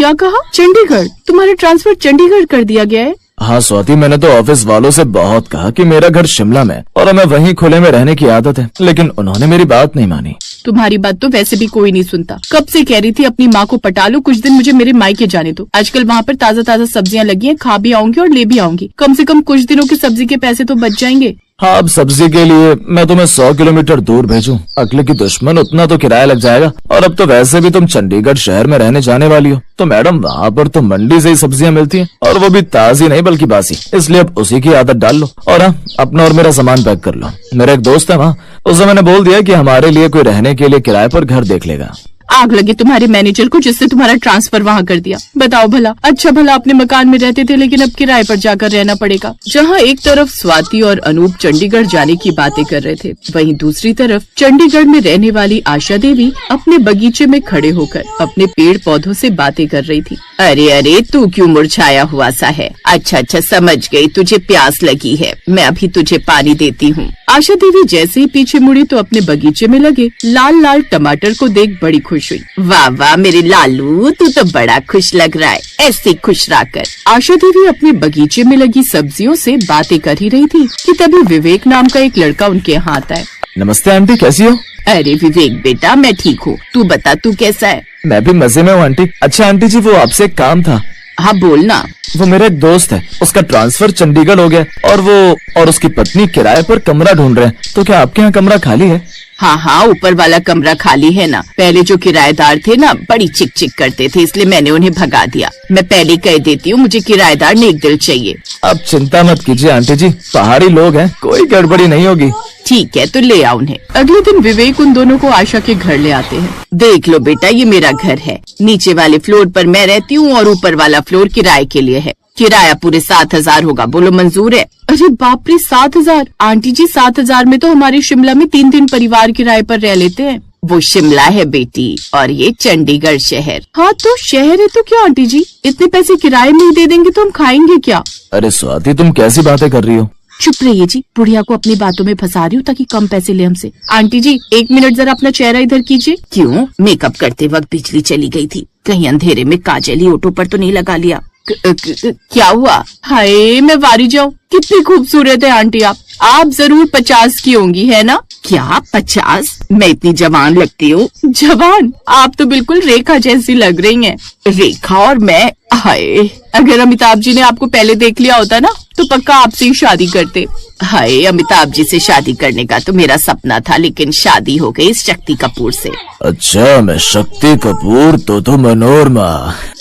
क्या कहा? चंडीगढ़? तुम्हारा ट्रांसफर चंडीगढ़ कर दिया गया है? हाँ स्वाति, मैंने तो ऑफिस वालों से बहुत कहा कि मेरा घर शिमला में और हमें वहीं खुले में रहने की आदत है, लेकिन उन्होंने मेरी बात नहीं मानी। तुम्हारी बात तो वैसे भी कोई नहीं सुनता। कब से कह रही थी अपनी माँ को पटा लो, कुछ दिन मुझे मेरे मायके जाने दो। आजकल वहाँ पर ताज़ा ताज़ा सब्जियाँ लगी हैं, खा भी आऊंगी और ले भी आऊंगी। कम से कम कुछ दिनों की सब्जी के पैसे तो बच जाएंगे। हाँ, अब सब्जी के लिए मैं तुम्हें 100 किलोमीटर दूर भेजूं, अगले की दुश्मन, उतना तो किराया लग जाएगा। और अब तो वैसे भी तुम चंडीगढ़ शहर में रहने जाने वाली हो, तो मैडम वहाँ पर तो मंडी से ही सब्जियाँ मिलती हैं, और वो भी ताजी नहीं बल्कि बासी। इसलिए अब उसी की आदत डाल लो और हाँ, अपना और मेरा सामान पैक कर लो। मेरा एक दोस्त है वहाँ, उसे मैंने बोल दिया कि हमारे लिए कोई रहने के लिए किराए पर घर देख लेगा। आग लगी तुम्हारे मैनेजर को जिससे तुम्हारा ट्रांसफर वहाँ कर दिया। बताओ भला, अच्छा भला अपने मकान में रहते थे, लेकिन अब किराए पर जाकर रहना पड़ेगा। जहाँ एक तरफ स्वाति और अनूप चंडीगढ़ जाने की बातें कर रहे थे, वहीं दूसरी तरफ चंडीगढ़ में रहने वाली आशा देवी अपने बगीचे में खड़े होकर अपने पेड़ पौधों से बातें कर रही थी। अरे अरे, तू क्यों मुरझाया हुआ सा है? अच्छा, समझ गई, तुझे प्यास लगी है, मैं अभी तुझे पानी देती हूँ। आशा देवी जैसे ही पीछे मुड़ी तो अपने बगीचे में लगे लाल लाल टमाटर को देख बड़ी खुश हुई। वाह वाह मेरे लालू, तू तो बड़ा खुश लग रहा है, ऐसे खुश रहकर। आशा देवी अपने बगीचे में लगी सब्जियों से बातें कर ही रही थी कि तभी विवेक नाम का एक लड़का उनके हाथ आए। नमस्ते आंटी, कैसी हो? अरे विवेक बेटा, मैं ठीक हूँ, तू बता तू कैसा है? मैं भी मजे में हूँ आंटी। अच्छा आंटी जी, वो आपसे एक काम था। हाँ बोलना। वो मेरा एक दोस्त है, उसका ट्रांसफर चंडीगढ़ हो गया और उसकी पत्नी किराए पर कमरा ढूंढ रहे हैं, तो क्या आपके यहाँ कमरा खाली है? हाँ, ऊपर वाला कमरा खाली है ना। पहले जो किराएदार थे ना, बड़ी चिक चिक करते थे, इसलिए मैंने उन्हें भगा दिया। मैं पहले कह देती हूँ, मुझे किराएदार नेक दिल चाहिए। आप चिंता मत कीजिए आंटी जी, पहाड़ी लोग हैं, कोई गड़बड़ी नहीं होगी। ठीक है, तो ले आओ उन्हें। अगले दिन विवेक उन दोनों को आशा के घर ले आते हैं। देख लो बेटा, ये मेरा घर है। नीचे वाले फ्लोर पर मैं रहती हूँ और ऊपर वाला फ्लोर किराए के लिए है। किराया पूरे 7,000 होगा, बोलो मंजूर है? अरे बाप रे, 7,000? आंटी जी, 7,000 में तो हमारे शिमला में 3 परिवार किराए पर रह लेते हैं। वो शिमला है बेटी, और ये चंडीगढ़ शहर। हाँ तो शहर है तो क्या आंटी जी, इतने पैसे किराए में ही दे देंगे तो हम खाएंगे क्या? अरे स्वाति, तुम कैसी बातें कर रही हो? चुप रहिए जी, बुढ़िया को अपनी बातों में फंसा रही हूँ ताकि कम पैसे ले हमसे। आंटी जी 1 मिनट जरा अपना चेहरा इधर कीजिए। क्यों? मेकअप करते वक्त बिजली चली गई थी, कहीं अंधेरे में काजल ही ऑटो पर तो नहीं लगा लिया? क्या हुआ? हाय मैं वारी जाऊं, कितनी खूबसूरत है आंटी आप जरूर 50 की होंगी, है ना? क्या 50? मैं इतनी जवान लगती हूँ? जवान? आप तो बिल्कुल रेखा जैसी लग रही हैं। रेखा और मैं? हाय, अगर अमिताभ जी ने आपको पहले देख लिया होता ना, तो पक्का आपसे ही शादी करते। हाय, अमिताभ जी से शादी करने का तो मेरा सपना था, लेकिन शादी हो गई शक्ति कपूर से। अच्छा, मैं शक्ति कपूर तो मनोरमा।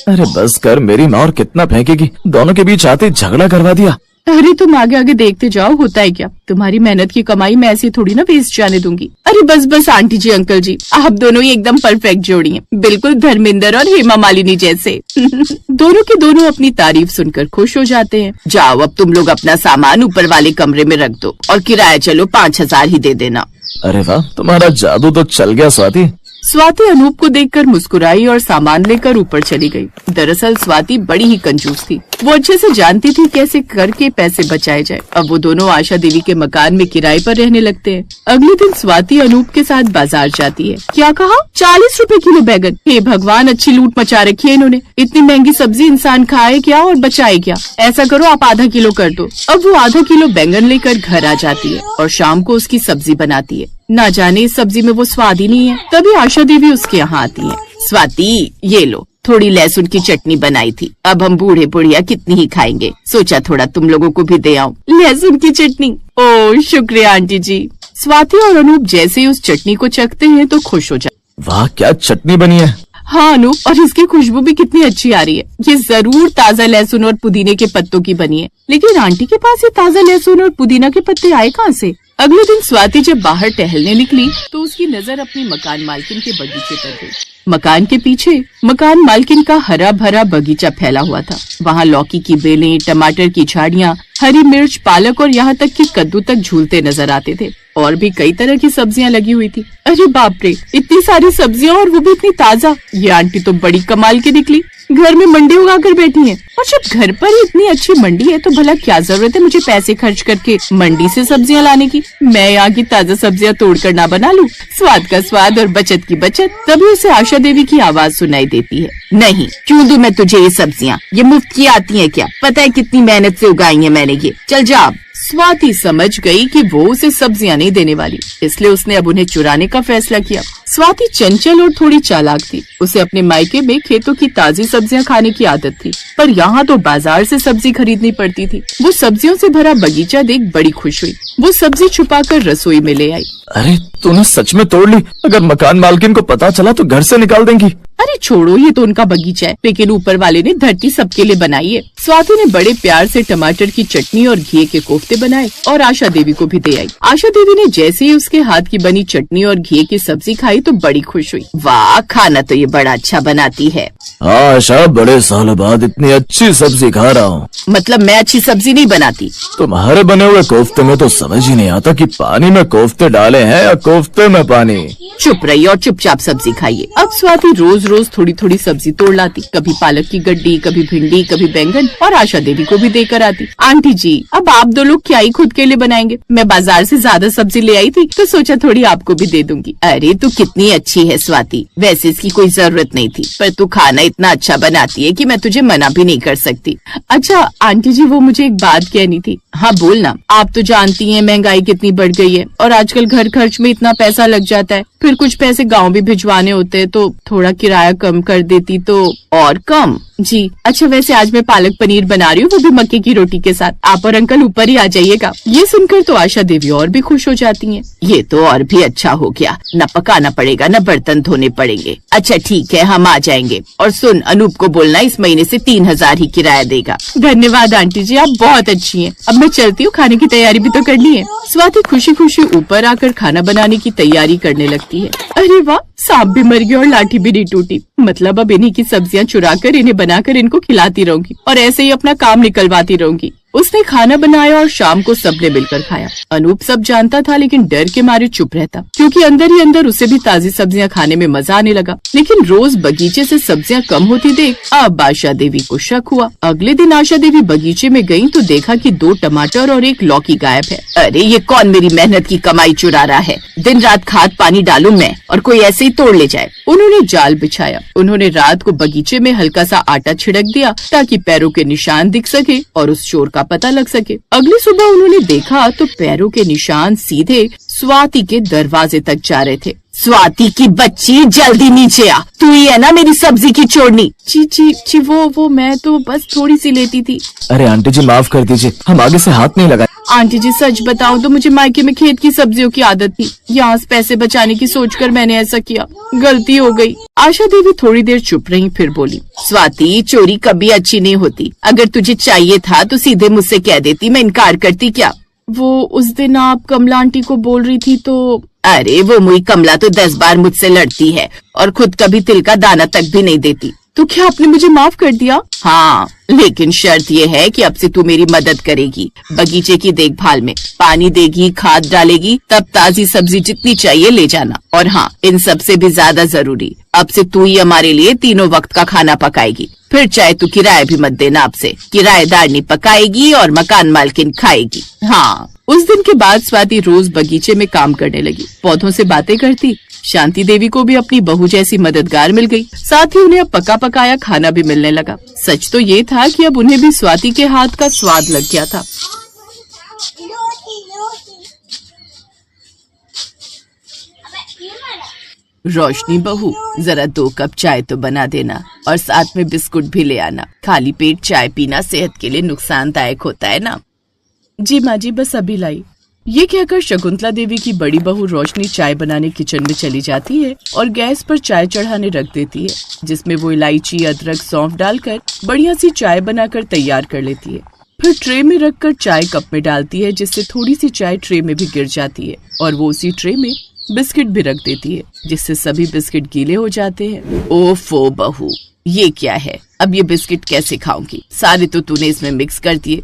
अरे बस कर, मेरी माँ और कितना फेंकेगी, दोनों के बीच आते झगड़ा करवा दिया। अरे तुम आगे आगे देखते जाओ, होता है क्या? तुम्हारी मेहनत की कमाई मैं ऐसी थोड़ी ना वेस्ट जाने दूंगी। अरे बस आंटी जी अंकल जी, आप दोनों ही एकदम परफेक्ट जोड़ी हैं, बिल्कुल धर्मेंद्र और हेमा मालिनी जैसे। दोनों के दोनों अपनी तारीफ सुनकर खुश हो जाते हैं। जाओ अब तुम लोग अपना सामान ऊपर वाले कमरे में रख दो और किराया चलो 5,000 ही दे देना। अरे वाह, तुम्हारा जादू तो चल गया स्वाति। स्वाति अनूप को देखकर मुस्कुराई और सामान लेकर ऊपर चली गई। दरअसल स्वाति बड़ी ही कंजूस थी, वो अच्छे से जानती थी कैसे करके पैसे बचाए जाए। अब वो दोनों आशा देवी के मकान में किराए पर रहने लगते हैं। अगले दिन स्वाति अनूप के साथ बाजार जाती है। क्या कहा? 40 रुपए किलो बैगन? हे भगवान, अच्छी लूट मचा रखी है इन्होंने। इतनी महंगी सब्जी इंसान खाए क्या और बचाए क्या? ऐसा करो, आप आधा किलो कर दो। अब वो आधा किलो बैंगन लेकर घर आ जाती है और शाम को उसकी सब्जी बनाती है। ना जाने इस सब्जी में वो स्वाद ही नहीं है। तभी आशा देवी उसके यहाँ आती है। स्वाति, ये लो, थोड़ी लहसुन की चटनी बनाई थी, अब हम बूढ़े बुढ़िया कितनी ही खाएंगे, सोचा थोड़ा तुम लोगों को भी दे आऊं। लहसुन की चटनी? ओह शुक्रिया आंटी जी। स्वाति और अनूप जैसे ही उस चटनी को चखते हैं तो खुश हो जाते। वाह, क्या चटनी बनी है। हाँ अनूप, और इसकी खुशबू भी कितनी अच्छी आ रही है। ये जरूर ताजा लहसुन और पुदीने के पत्तों की बनी है। लेकिन आंटी के पास ये ताजा लहसुन और पुदीना के पत्ते आए कहाँ से? अगले दिन स्वाति जब बाहर टहलने निकली तो उसकी नजर अपनी मकान मालकिन के बगीचे पर गई। मकान के पीछे मकान मालकिन का हरा भरा बगीचा फैला हुआ था। वहाँ लौकी की बेलें, टमाटर की झाड़ियाँ, हरी मिर्च, पालक और यहाँ तक कि कद्दू तक झूलते नजर आते थे। और भी कई तरह की सब्जियां लगी हुई थी। अरे बाप रे, इतनी सारी सब्जियां और वो भी इतनी ताजा। ये आंटी तो बड़ी कमाल की निकली, घर में मंडी उगा कर बैठी है। और जब घर पर ही इतनी अच्छी मंडी है तो भला क्या जरूरत है मुझे पैसे खर्च करके मंडी से सब्जियां लाने की। मैं यहाँ की ताजा सब्जियां तोड़कर ना बना लूं। स्वाद का स्वाद और बचत की बचत। तभी उसे आशा देवी की आवाज सुनाई देती है, नहीं क्यों दूं मैं तुझे ये सब्जियां, ये मुफ्त की आती हैं क्या? पता है कितनी मेहनत से उगाई है मैंने ये, चल जा अब। स्वाति समझ गई कि वो उसे सब्जियां नहीं देने वाली, इसलिए उसने अब उन्हें चुराने का फैसला किया। स्वाति चंचल और थोड़ी चालाक थी। उसे अपने मायके में खेतों की ताजी सब्जियां खाने की आदत थी, पर यहाँ तो बाजार से सब्जी खरीदनी पड़ती थी। वो सब्जियों से भरा बगीचा देख बड़ी खुश हुई। वो सब्जी छुपाकर रसोई में ले आई। अरे तूने सच में तोड़ ली? अगर मकान मालकिन को पता चला तो घर से निकाल देंगी। अरे छोड़ो, ये तो उनका बगीचा है, लेकिन ऊपर वाले ने धरती सबके लिए बनाई है। स्वाति ने बड़े प्यार से टमाटर की चटनी और घी के कोफ्ते बनाए और आशा देवी को भी दे आई। आशा देवी ने जैसे ही उसके हाथ की बनी चटनी और घी की सब्जी खाई तो बड़ी खुश हुई। वाह, खाना तो ये बड़ा अच्छा बनाती है। आशा, बड़े सालों बाद इतनी अच्छी सब्जी खा रहा हूँ। मतलब मैं अच्छी सब्जी नहीं बनाती? तुम्हारे बने हुए कोफ्ते में तो समझ ही नहीं आता कि पानी में कोफ्ते डाले हैं या कोफ्ते में पानी। चुप रही और चुपचाप सब्जी खाइए। अब स्वाति रोज रोज थोड़ी थोड़ी सब्जी तोड़ लाती, कभी पालक की गड्डी, कभी भिंडी, कभी बैंगन, और आशा देवी को भी देकर आती। आंटी जी, अब आप दो लोग क्या ही खुद के लिए बनाएंगे? मैं बाजार से ज्यादा सब्जी ले आई थी तो सोचा थोड़ी आपको भी दे दूंगी। अरे तू कितनी अच्छी है स्वाति, वैसे इसकी कोई जरूरत नहीं थी, पर तू खाना इतना अच्छा बनाती है कि मैं तुझे मना भी नहीं कर सकती। अच्छा आंटी जी, वो मुझे एक बात कहनी थी। हाँ बोलना। आप तो जानती हैं महंगाई कितनी बढ़ गई है और आजकल घर खर्च में इतना पैसा लग जाता है, फिर कुछ पैसे गांव भी भिजवाने होते हैं, तो थोड़ा किराया कम कर देती तो। और कम? जी अच्छा, वैसे आज मैं पालक पनीर बना रही हूँ, वो भी मक्के की रोटी के साथ। आप और अंकल ऊपर ही आ जाइएगा। ये सुनकर तो आशा देवी और भी खुश हो जाती हैं। ये तो और भी अच्छा हो गया, न पकाना पड़ेगा न बर्तन धोने पड़ेंगे। अच्छा ठीक है, हम आ जाएंगे। और सुन, अनूप को बोलना इस महीने से 3000 ही किराया देगा। धन्यवाद आंटी जी, आप बहुत अच्छी हैं। अब मैं चलती हूँ, खाने की तैयारी भी तो करनी है। स्वाति खुशी खुशी ऊपर आकर खाना बनाने की तैयारी करने लगती है। अरे वाह, सांप भी मर गया और लाठी भी नहीं टूटी। मतलब अब इन्हीं की सब्जियां चुराकर इन्हें बनाकर इनको खिलाती रहूंगी और ऐसे ही अपना काम निकलवाती रहूंगी। उसने खाना बनाया और शाम को सबने मिलकर खाया। अनूप सब जानता था लेकिन डर के मारे चुप रहता, क्योंकि अंदर ही अंदर उसे भी ताजी सब्जियां खाने में मजा आने लगा। लेकिन रोज बगीचे से सब्जियां कम होती देख अब आशा देवी को शक हुआ। अगले दिन आशा देवी बगीचे में गयी तो देखा कि 2 टमाटर और 1 लौकी गायब है। अरे ये कौन मेरी मेहनत की कमाई चुरा रहा है? दिन रात खाद पानी डालूं मैं और कोई ऐसे ही तोड़ ले जाए। उन्होंने जाल बिछाया। उन्होंने रात को बगीचे में हल्का सा आटा छिड़क दिया ताकि पैरों के निशान दिख सके और उस चोर का पता लग सके। अगली सुबह उन्होंने देखा तो पैरों के निशान सीधे स्वाति के दरवाजे तक जा रहे थे। स्वाति की बच्ची, जल्दी नीचे आ, तू ही है ना मेरी सब्जी की चोरनी? जी वो मैं तो बस थोड़ी सी लेती थी। अरे आंटी जी माफ कर दीजिए, हम आगे से हाथ नहीं लगाए। आंटी जी सच बताऊं तो मुझे मायके में खेत की सब्जियों की आदत थी, यहाँ से पैसे बचाने की सोचकर मैंने ऐसा किया, गलती हो गई। आशा देवी थोड़ी देर चुप रही, फिर बोली, स्वाति चोरी कभी अच्छी नहीं होती। अगर तुझे चाहिए था तो सीधे मुझसे कह देती, मैं इनकार करती क्या? वो उस दिन आप कमला आंटी को बोल रही थी तो। अरे वो मुई कमला तो 10 बार मुझसे लड़ती है और खुद कभी तिल का दाना तक भी नहीं देती। तो क्या आपने मुझे माफ कर दिया? हाँ, लेकिन शर्त ये है कि अब से तू मेरी मदद करेगी बगीचे की देखभाल में, पानी देगी, खाद डालेगी, तब ताजी सब्जी जितनी चाहिए ले जाना। और हाँ, इन सब से भी ज्यादा जरूरी, अब से तू ही हमारे लिए तीनों वक्त का खाना पकाएगी। फिर चाहे तू किराया भी मत देना, अब से किराएदारनी पकाएगी और मकान मालकिन खाएगी। हाँ। उस दिन के बाद स्वाति रोज बगीचे में काम करने लगी, पौधों से बातें करती। शांति देवी को भी अपनी बहू जैसी मददगार मिल गई, साथ ही उन्हें अब पका पकाया खाना भी मिलने लगा। सच तो ये था कि अब उन्हें भी स्वाति के हाथ का स्वाद लग गया था। रोशनी बहू, जरा 2 कप चाय तो बना देना और साथ में बिस्कुट भी ले आना। खाली पेट चाय पीना सेहत के लिए नुकसानदायक होता है ना। जी माँ जी, बस अभी लाई। ये कहकर शकुंतला देवी की बड़ी बहू रोशनी चाय बनाने किचन में चली जाती है और गैस पर चाय चढ़ाने रख देती है, जिसमें वो इलायची, अदरक, सौंफ डालकर बढ़िया सी चाय बनाकर तैयार कर लेती है। फिर ट्रे में रखकर चाय कप में डालती है, जिससे थोड़ी सी चाय ट्रे में भी गिर जाती है, और वो उसी ट्रे में बिस्किट भी रख देती है, जिससे सभी बिस्किट गीले हो जाते हैं। ओफो बहू, ये क्या है? अब ये बिस्किट कैसे खाऊंगी? सारे तो तूने इसमें मिक्स कर दिए।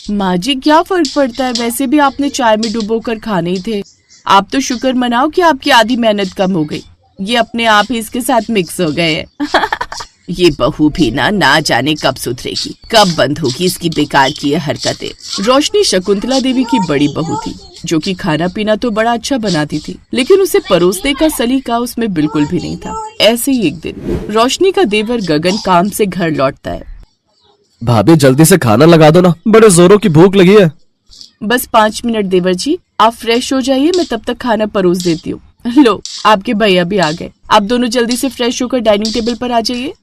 माँ जी क्या फर्क पड़ता है, वैसे भी आपने चाय में डुबो कर खाने ही थे। आप तो शुक्र मनाओ कि आपकी आधी मेहनत कम हो गई। ये अपने आप ही इसके साथ मिक्स हो गए हैं। ये बहू भी ना जाने कब सुधरेगी, कब बंद होगी इसकी बेकार की ये हरकतें। रोशनी शकुंतला देवी की बड़ी बहू थी, जो कि खाना पीना तो बड़ा अच्छा बनाती थी, लेकिन उसे परोसने का सलीका उसमें बिल्कुल भी नहीं था। ऐसे ही एक दिन रोशनी का देवर गगन काम से घर लौटता है। भाभी जल्दी से खाना लगा दो ना, बड़े जोरों की भूख लगी है। बस 5 मिनट देवर जी, आप फ्रेश हो जाइए, मैं तब तक खाना परोस देती हूँ। लो, आपके भैया भी आ गए, आप दोनों जल्दी से फ्रेश होकर डाइनिंग टेबल पर आ जाइए।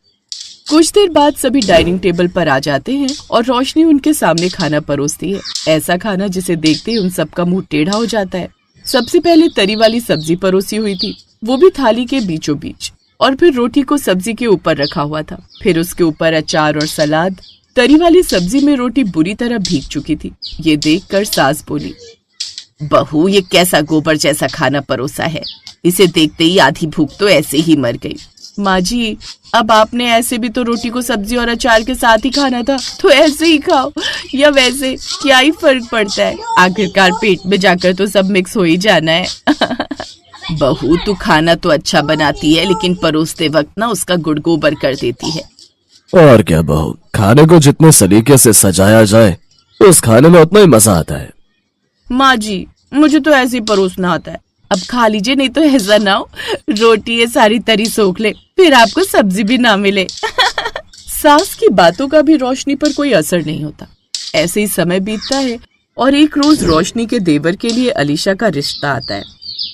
कुछ देर बाद सभी डाइनिंग टेबल पर आ जाते हैं और रोशनी उनके सामने खाना परोसती है। ऐसा खाना जिसे देखते ही उन सबका मुंह टेढ़ा हो जाता है। सबसे पहले तरी वाली सब्जी परोसी हुई थी, वो भी थाली के बीचों बीच, और फिर रोटी को सब्जी के ऊपर रखा हुआ था। फिर उसके ऊपर अचार और सलाद। तरी वाली सब्जी में रोटी बुरी तरह भीग चुकी थी। ये देखकर सास बोली, बहू ये कैसा गोबर जैसा खाना परोसा है, इसे देखते ही आधी भूख तो ऐसे ही मर गई। माँ जी, अब आपने ऐसे भी तो रोटी को सब्जी और अचार के साथ ही खाना था, तो ऐसे ही खाओ या वैसे, क्या ही फर्क पड़ता है, आखिरकार पेट में जाकर तो सब मिक्स हो ही जाना है। बहू तू खाना तो अच्छा बनाती है, लेकिन परोसते वक्त ना उसका गुड़ गोबर कर देती है। और क्या बहू, खाने को जितने सलीके से सजाया जाए उस खाने में उतना ही मजा आता है। माँ जी, मुझे तो ऐसे ही परोसना आता है, अब खा लीजिए, नहीं तो ऐसा ना हो रोटी ये सारी तरी सोख ले, फिर आपको सब्जी भी ना मिले। सास की बातों का भी रोशनी पर कोई असर नहीं होता। ऐसे ही समय बीतता है और एक रोज रोशनी के देवर के लिए अलीशा का रिश्ता आता है।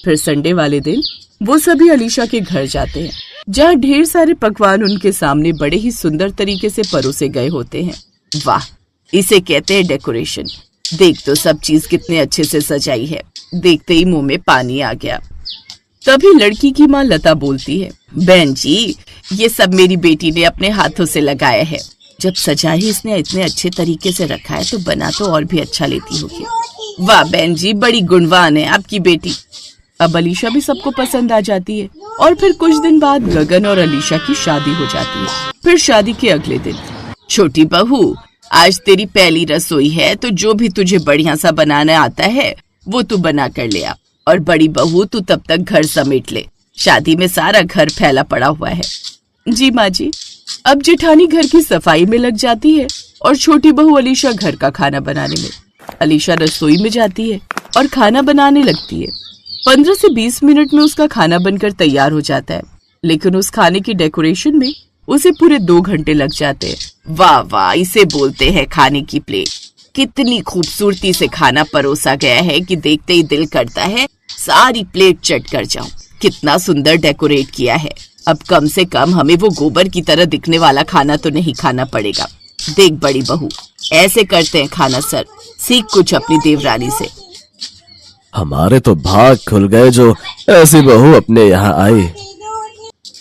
फिर संडे वाले दिन वो सभी अलीशा के घर जाते हैं, जहाँ ढेर सारे पकवान उनके सामने बड़े ही सुंदर तरीके से परोसे गए होते हैं। वाह, इसे कहते हैं डेकोरेशन। देख तो सब चीज कितने अच्छे से सजाई है। देखते ही मुंह में पानी आ गया। तभी लड़की की माँ लता बोलती है, बहन जी ये सब मेरी बेटी ने अपने हाथों से लगाया है। जब सजा ही इसने इतने अच्छे तरीके से रखा है तो बना तो और भी अच्छा लेती होगी। वाह बहन जी, बड़ी गुणवान है आपकी बेटी। अब अलीशा भी सबको पसंद आ जाती है और फिर कुछ दिन बाद गगन और अलीशा की शादी हो जाती है। फिर शादी के अगले दिन, छोटी बहू आज तेरी पहली रसोई है, तो जो भी तुझे बढ़िया सा बनाना आता है वो तू बना कर ले आ, और बड़ी बहू तू तब तक घर समेट ले, शादी में सारा घर फैला पड़ा हुआ है। जी माँ जी। अब जेठानी घर की सफाई में लग जाती है और छोटी बहू अलीशा घर का खाना बनाने में। अलीशा रसोई में जाती है और खाना बनाने लगती है। 15 से 20 मिनट में उसका खाना बनकर तैयार हो जाता है, लेकिन उस खाने की डेकोरेशन में उसे पूरे 2 घंटे लग जाते हैं। वाह वाह, इसे बोलते हैं खाने की प्लेट। कितनी खूबसूरती से खाना परोसा गया है कि देखते ही दिल करता है सारी प्लेट चट कर जाऊं। कितना सुंदर डेकोरेट किया है। अब कम से कम हमें वो गोबर की तरह दिखने वाला खाना तो नहीं खाना पड़ेगा। देख बड़ी बहू, ऐसे करते हैं खाना सर, सीख कुछ अपनी देवरानी से। हमारे तो भाग खुल गए जो ऐसी बहू अपने यहाँ आई।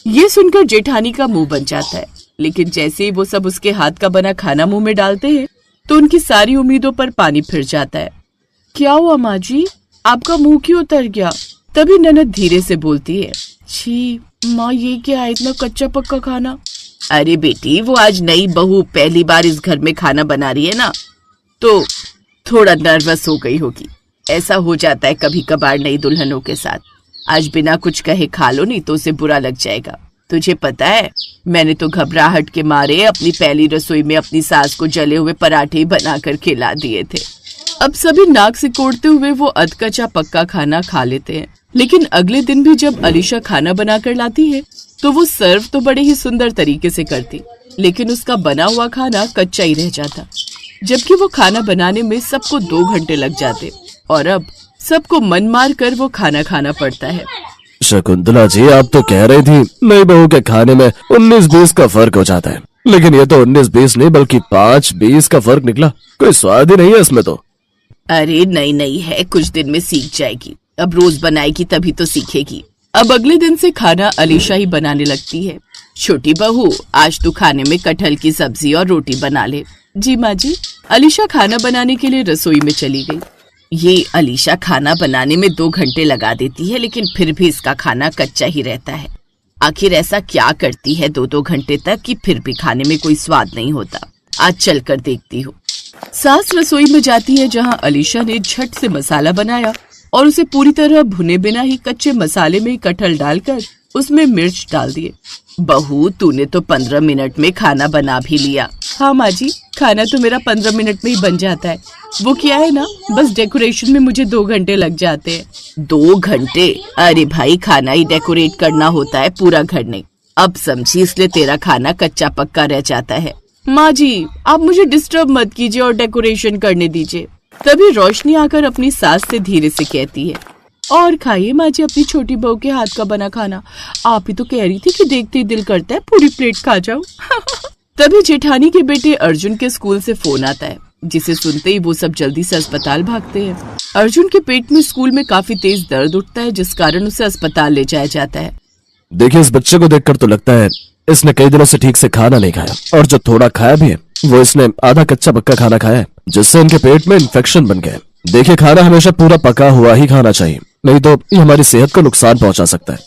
ये सुनकर जेठानी का मुंह बन जाता है, लेकिन जैसे ही वो सब उसके हाथ का बना खाना मुंह में डालते हैं तो उनकी सारी उम्मीदों पर पानी फिर जाता है। क्या हुआ माँ जी, आपका मुंह क्यों उतर गया? तभी ननद धीरे से बोलती है, छी माँ, ये क्या है इतना कच्चा पक्का खाना? अरे बेटी, वो आज नई बहू पहली बार इस घर में खाना बना रही है ना, तो थोड़ा नर्वस हो गई होगी। ऐसा हो जाता है कभी कभार नई दुल्हनों के साथ। आज बिना कुछ कहे खा लो, नहीं तो उसे बुरा लग जाएगा। तुझे पता है, मैंने तो घबराहट के मारे अपनी पहली रसोई में अपनी सास को जले हुए पराठे बनाकर खिला दिए थे। अब सभी नाक सिकोड़ते हुए वो अधकच्चा पक्का खाना खा लेते हैं। लेकिन अगले दिन भी जब अलीशा खाना बनाकर लाती है तो वो सर्व तो बड़े ही सुंदर तरीके से करती, लेकिन उसका बना हुआ खाना कच्चा ही रह जाता, जबकि वो खाना बनाने में सबको 2 घंटे लग जाते और अब सबको मन मार कर वो खाना खाना पड़ता है। शकुंतला जी, आप तो कह रही थी नई बहू के खाने में 19-20 का फर्क हो जाता है, लेकिन ये तो 19-20 नहीं बल्कि 5-20 का फर्क निकला। कोई स्वाद ही नहीं है इसमें तो। अरे नहीं है, कुछ दिन में सीख जाएगी। अब रोज बनाएगी तभी तो सीखेगी। अब अगले दिन से खाना अलीशा ही बनाने लगती है। छोटी बहू, आज तू खाने में कटहल की सब्जी और रोटी बना ले। जी माँ जी। अलीशा खाना बनाने के लिए रसोई में चली गई। ये अलीशा खाना बनाने में 2 घंटे लगा देती है, लेकिन फिर भी इसका खाना कच्चा ही रहता है। आखिर ऐसा क्या करती है 2-2 घंटे तक कि फिर भी खाने में कोई स्वाद नहीं होता? आज चल कर देखती हूँ। सास रसोई में जाती है, जहाँ अलीशा ने झट से मसाला बनाया और उसे पूरी तरह भुने बिना ही कच्चे मसाले में कटहल डालकर उसमें मिर्च डाल दिए। बहू, तूने तो 15 मिनट में खाना बना भी लिया। हाँ माँ जी, खाना तो मेरा 15 मिनट में ही बन जाता है। वो क्या है ना, बस डेकोरेशन में मुझे 2 घंटे लग जाते हैं। 2 घंटे? अरे भाई, खाना ही डेकोरेट करना होता है, पूरा घर नहीं। अब समझी, इसलिए तेरा खाना कच्चा पक्का रह जाता है। माँ जी, आप मुझे डिस्टर्ब मत कीजिए और डेकोरेशन करने दीजिए। तभी रोशनी आकर अपनी सास से धीरे से कहती है, और खाइए माँ जी अपनी छोटी बहू के हाथ का बना खाना। आप ही तो कह रही थी कि देखते ही दिल करता है पूरी प्लेट खा जाऊं। तभी जेठानी के बेटे अर्जुन के स्कूल से फोन आता है, जिसे सुनते ही वो सब जल्दी से अस्पताल भागते हैं। अर्जुन के पेट में स्कूल में काफी तेज दर्द उठता है, जिस कारण उसे अस्पताल ले जाया जाता है। देखिए, इस बच्चे को देखकर तो लगता है इसने कई दिनों से ठीक से खाना नहीं खाया, और जो थोड़ा खाया भी है वो इसने आधा कच्चा पक्का खाना खाया है, जिससे इनके पेट में इन्फेक्शन बन गया। देखिए, खाना हमेशा पूरा पका हुआ ही खाना चाहिए, नहीं तो ये हमारी सेहत को नुकसान पहुंचा सकता है।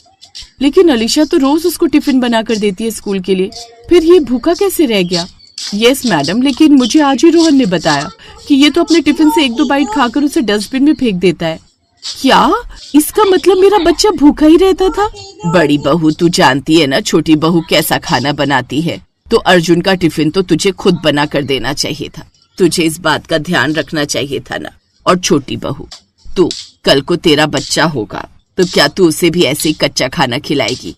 लेकिन अलीशा तो रोज उसको टिफिन बनाकर देती है स्कूल के लिए, फिर ये भूखा कैसे रह गया? यस मैडम, लेकिन मुझे आज ही रोहन ने बताया कि ये तो अपने टिफिन से 1-2 बाइट खाकर उसे डस्टबिन में फेंक देता है। क्या? इसका मतलब मेरा बच्चा भूखा ही रहता था? बड़ी बहू, तू जानती है ना छोटी बहू कैसा खाना बनाती है, तो अर्जुन का टिफिन तो तुझे खुद बना कर देना चाहिए था। तुझे इस बात का ध्यान रखना चाहिए था ना। और छोटी बहू, तू कल को तेरा बच्चा होगा तो क्या तू उसे भी ऐसे ही कच्चा खाना खिलाएगी?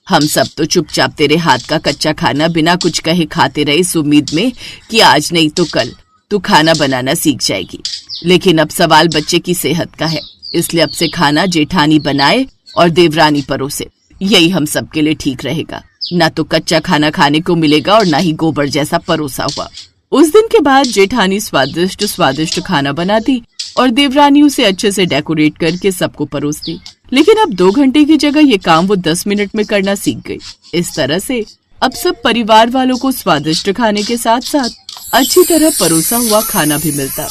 हम सब तो चुपचाप तेरे हाथ का कच्चा खाना बिना कुछ कहे खाते रहे, इस उम्मीद में कि आज नहीं तो कल तू खाना बनाना सीख जाएगी। लेकिन अब सवाल बच्चे की सेहत का है, इसलिए अब से खाना जेठानी बनाए और देवरानी परोसे। यही हम सबके लिए ठीक रहेगा। ना तो कच्चा खाना खाने को मिलेगा और ना ही गोबर जैसा परोसा हुआ। उस दिन के बाद जेठानी स्वादिष्ट स्वादिष्ट खाना बनाती और देवरानी उसे अच्छे से डेकोरेट करके सबको परोसती। लेकिन अब 2 घंटे की जगह ये काम वो 10 मिनट में करना सीख गई। इस तरह से अब सब परिवार वालों को स्वादिष्ट खाने के साथ साथ अच्छी तरह परोसा हुआ खाना भी मिलता।